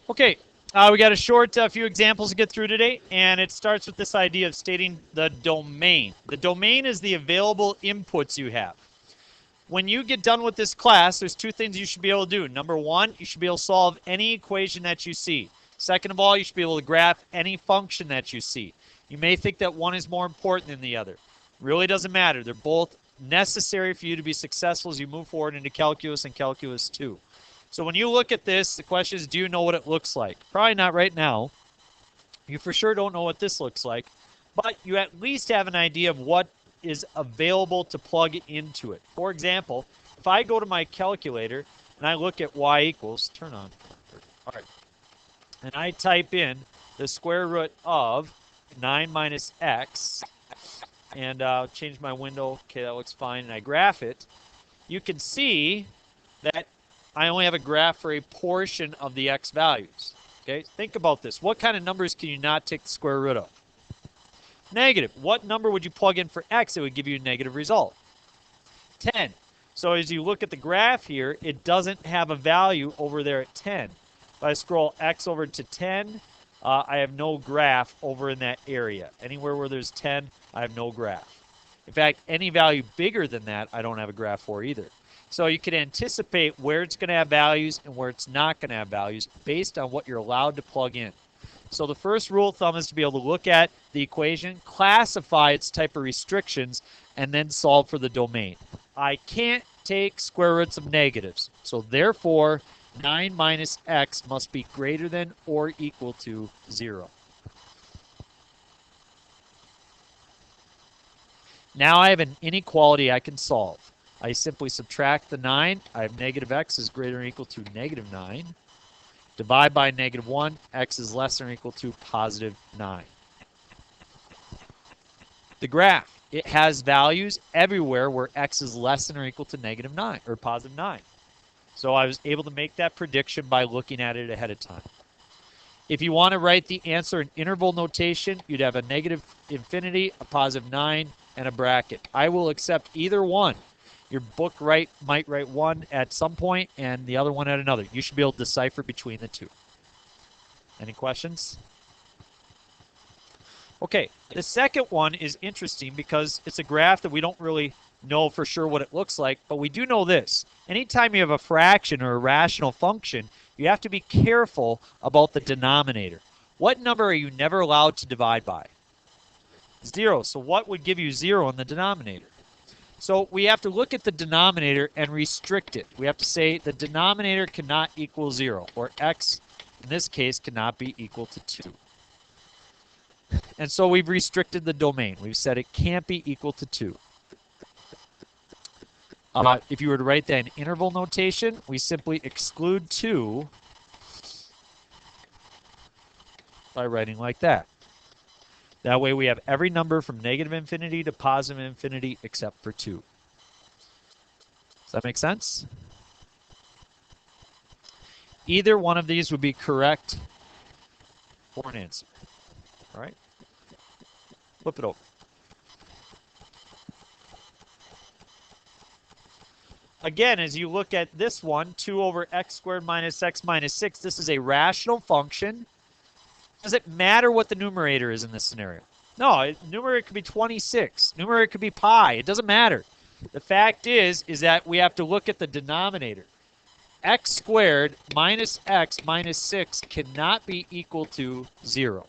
Okay, we got a short few examples to get through today, and it starts with this idea of stating the domain. The domain is the available inputs you have. When you get done with this class, there's two things you should be able to do. Number one, you should be able to solve any equation that you see. Second of all, you should be able to graph any function that you see. You may think that one is more important than the other. Really doesn't matter. They're both necessary for you to be successful as you move forward into calculus and calculus 2. So when you look at this, the question is, do you know what it looks like? Probably not right now. You for sure don't know what this looks like, but you at least have an idea of what is available to plug into it. For example, if I go to my calculator and I look at y equals, turn on, all right, and I type in the square root of 9 minus x, and I'll change my window, okay, that looks fine, and I graph it, you can see that I only have a graph for a portion of the x values. Okay, think about this. What kind of numbers can you not take the square root of? Negative. What number would you plug in for x that would give you a negative result? 10. So as you look at the graph here, it doesn't have a value over there at 10. If I scroll x over to 10, I have no graph over in that area. Anywhere where there's 10, I have no graph. In fact, any value bigger than that, I don't have a graph for either. So you can anticipate where it's going to have values and where it's not going to have values based on what you're allowed to plug in. So the first rule of thumb is to be able to look at the equation, classify its type of restrictions, and then solve for the domain. I can't take square roots of negatives. So therefore, 9 minus x must be greater than or equal to 0. Now I have an inequality I can solve. I simply subtract the 9. I have negative x is greater than or equal to negative 9. Divide by negative 1. X is less than or equal to positive 9. The graph, it has values everywhere where x is less than or equal to negative 9 or positive 9. So I was able to make that prediction by looking at it ahead of time. If you want to write the answer in interval notation, you'd have a negative infinity, a positive 9, and a bracket. I will accept either one. Your book might write one at some point and the other one at another. You should be able to decipher between the two. Any questions? Okay, the second one is interesting because it's a graph that we don't really know for sure what it looks like, but we do know this. Anytime you have a fraction or a rational function, you have to be careful about the denominator. What number are you never allowed to divide by? 0. So what would give you 0 in the denominator? So we have to look at the denominator and restrict it. We have to say the denominator cannot equal 0, or x, in this case, cannot be equal to 2. And so we've restricted the domain. We've said it can't be equal to 2. If you were to write that in interval notation, we simply exclude 2 by writing like that. That way we have every number from negative infinity to positive infinity except for 2. Does that make sense? Either one of these would be correct for an answer. All right? Flip it over. Again, as you look at this one, 2 over x squared minus x minus 6, this is a rational function. Does it matter what the numerator is in this scenario? No, numerator could be 26. Numerator could be pi. It doesn't matter. The fact is that we have to look at the denominator. X squared minus x minus 6 cannot be equal to 0.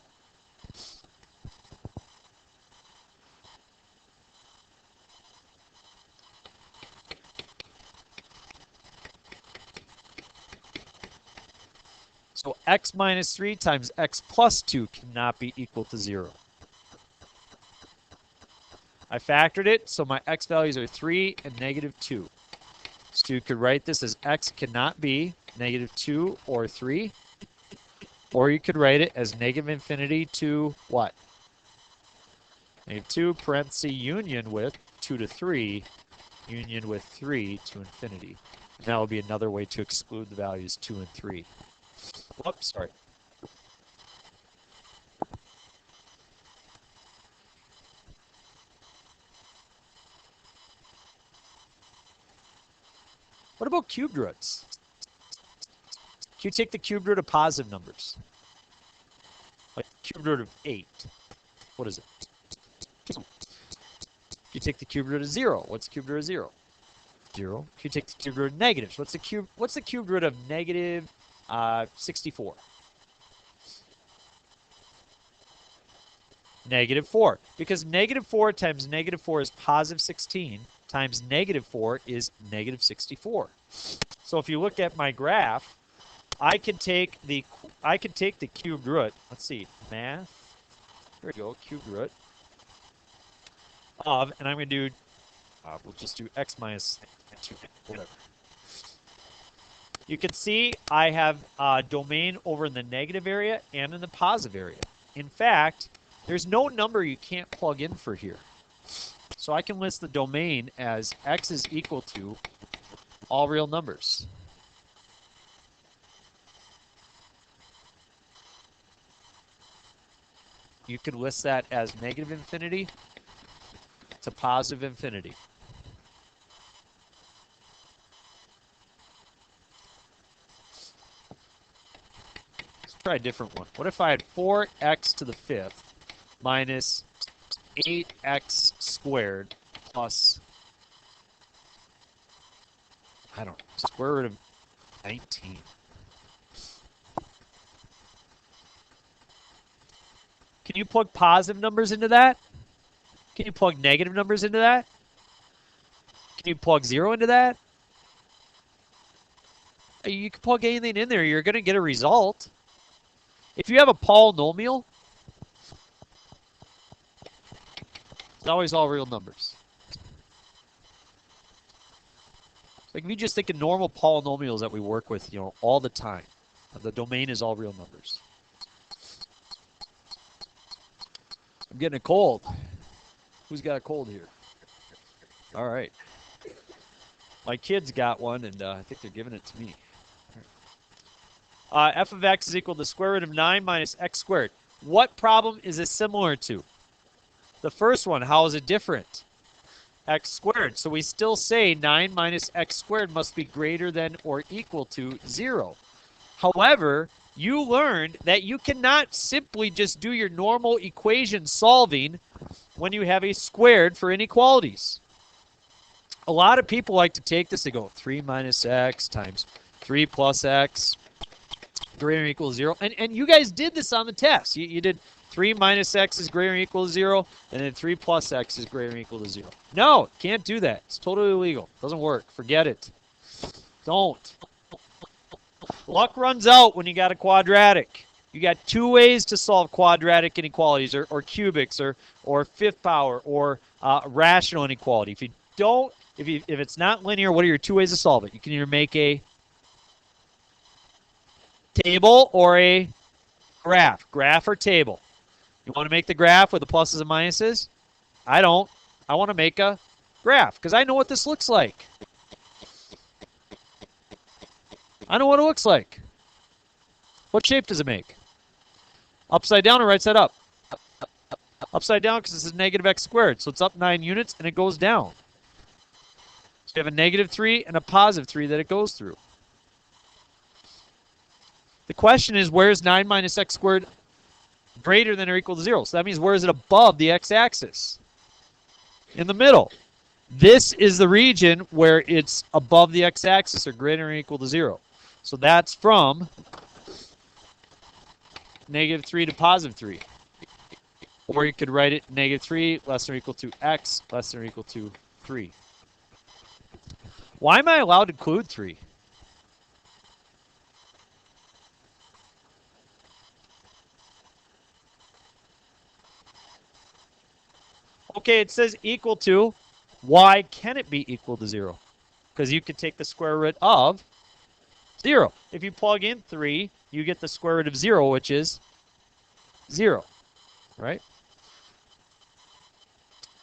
So x minus 3 times x plus 2 cannot be equal to 0. I factored it, so my x values are 3 and negative 2. So you could write this as x cannot be negative 2 or 3. Or you could write it as negative infinity to what? Negative 2 parenthesis union with 2 to 3, union with 3 to infinity. And that would be another way to exclude the values 2 and 3. Whoops, sorry. What about cubed roots? Can you take the cube root of positive numbers? Like cube root of 8. What is it? 2. You take the cube root of 0. What's the cube root of 0? 0. Can you take the cube root of negatives? What's the cube root of negative 64? Negative 4. Because negative 4 times negative 4 is positive 16 times negative 4 is negative 64. So if you look at my graph, I could take the cube root. Let's see, math. Here we go, cube root of, and I'm going to do, we'll just do x minus 2, whatever. You can see I have a domain over in the negative area and in the positive area. In fact, there's no number you can't plug in for here. So I can list the domain as x is equal to all real numbers. You could list that as negative infinity to positive infinity. Let's try a different one. What if I had 4x to the 5th minus 8x squared plus, I don't know, square root of 19. Can you plug positive numbers into that? Can you plug negative numbers into that? Can you plug 0 into that? You can plug anything in there. You're going to get a result. If you have a polynomial, it's always all real numbers. Like if you just think of normal polynomials that we work with, all the time, the domain is all real numbers. I'm getting a cold. Who's got a cold here? All right. My kids got one, and I think they're giving it to me. F of x is equal to the square root of 9 minus x squared. What problem is this similar to? The first one, how is it different? X squared. So we still say 9 minus x squared must be greater than or equal to 0. However, you learned that you cannot simply just do your normal equation solving when you have a squared for inequalities. A lot of people like to take this, they go 3 minus x times 3 plus x greater than or equal to 0. And you guys did this on the test. You did 3 minus x is greater than or equal to 0, and then 3 plus x is greater than or equal to 0. No, can't do that. It's totally illegal. Doesn't work. Forget it. Don't. Luck runs out when you got a quadratic. You got 2 ways to solve quadratic inequalities, or cubics, or fifth power, or rational inequality. If it's not linear, what are your 2 ways to solve it? You can either make a table or a graph. Graph or table. You want to make the graph with the pluses and minuses? I don't. I want to make a graph because I know what this looks like. I know what it looks like. What shape does it make? Upside down or right side up? Upside down because this is negative x squared. So it's up 9 units and it goes down. So you have a negative 3 and a positive 3 that it goes through. The question is, where is 9 minus x squared greater than or equal to 0? So that means where is it above the x-axis? In the middle. This is the region where it's above the x-axis or greater than or equal to 0. So that's from negative 3 to positive 3. Or you could write it negative 3 less than or equal to x less than or equal to 3. Why am I allowed to include 3? Okay, it says equal to. Why can it be equal to 0? Because you could take the square root of 0. If you plug in 3, you get the square root of 0, which is 0, right?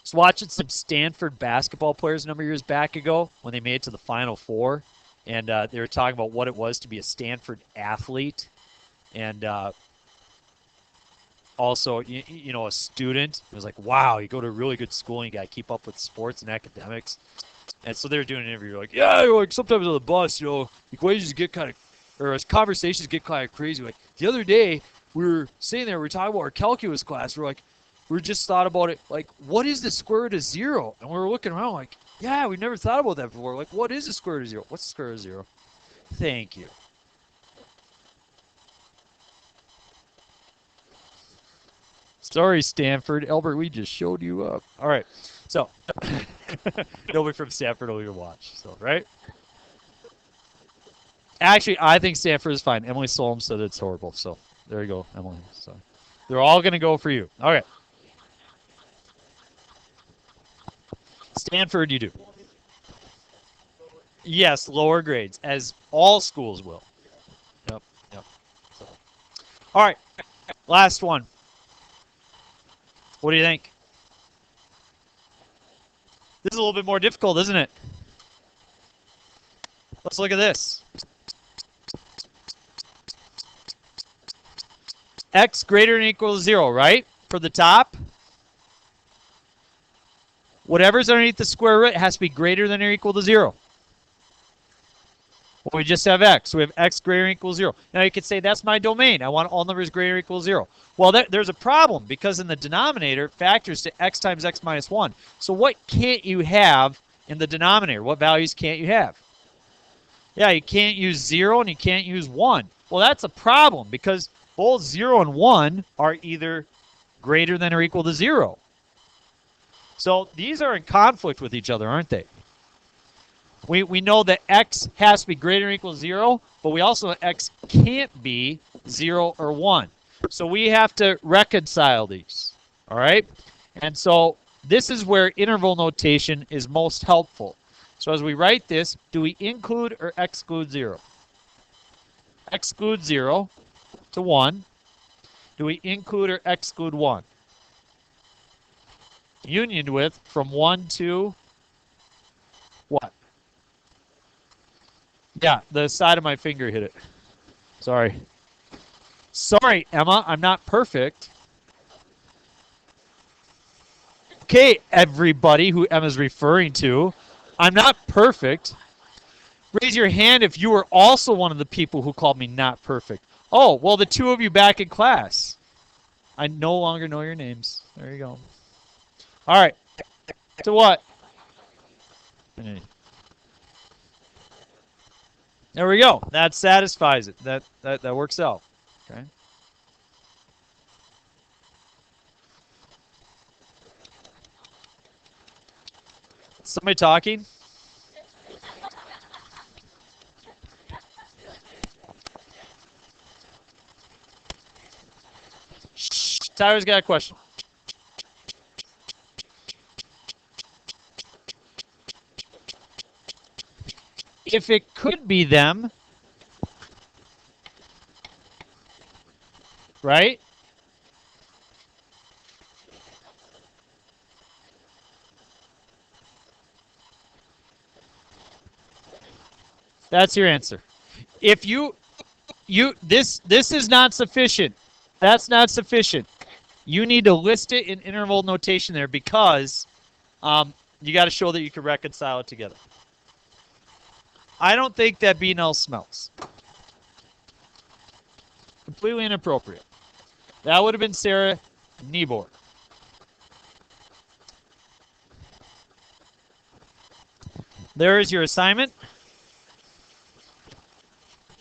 So watching some Stanford basketball players a number of years back ago when they made it to the Final Four, and they were talking about what it was to be a Stanford athlete, and also, a student. It was like, wow, you go to a really good school and you got to keep up with sports and academics. And so they were doing an interview like, yeah, like sometimes on the bus, equations get kind of or as conversations get kind of crazy. Like the other day, we were sitting there, we were talking about our calculus class. We're like, we just thought about it, like, what is the square root of 0? And we were looking around like, yeah, we've never thought about that before. Like, what is the square root of 0? What's the square root of 0? Thank you. Sorry, Stanford. Albert, we just showed you up. All right. So, nobody from Stanford will even watch. So, right? Actually, I think Stanford is fine. Emily Solom said it's horrible. So, there you go, Emily. So, they're all going to go for you. Okay. Stanford, you do. Yes, lower grades, as all schools will. Yep. So. All right. Last one. What do you think? This is a little bit more difficult, isn't it? Let's look at this. X greater than or equal to 0, right? For the top. Whatever's underneath the square root has to be greater than or equal to 0. Well, we just have x. So we have x greater than or equal to 0. Now you could say that's my domain. I want all numbers greater than or equal to 0. Well, there's a problem because in the denominator, factors to x times x minus 1. So what can't you have in the denominator? What values can't you have? Yeah, you can't use 0 and you can't use 1. Well, that's a problem because both 0 and 1 are either greater than or equal to 0. So these are in conflict with each other, aren't they? We know that x has to be greater than or equal to 0, but we also know x can't be 0 or 1. So we have to reconcile these, all right? And so this is where interval notation is most helpful. So as we write this, do we include or exclude 0? Exclude 0 to 1. Do we include or exclude 1? Union with from 1 to what? Yeah, the side of my finger hit it. Sorry. Sorry, Emma, I'm not perfect. Okay, everybody who Emma's referring to, I'm not perfect. Raise your hand if you were also one of the people who called me not perfect. Oh, well, the two of you back in class. I no longer know your names. There you go. All right. To what? There we go. That satisfies it. That works out. Okay. Somebody talking? Shh. Tyler's got a question. If it could be them, right? That's your answer. If this is not sufficient. That's not sufficient. You need to list it in interval notation there because you got to show that you can reconcile it together. I don't think that B-null smells. Completely inappropriate. That would have been Sarah Niebuhr. There is your assignment.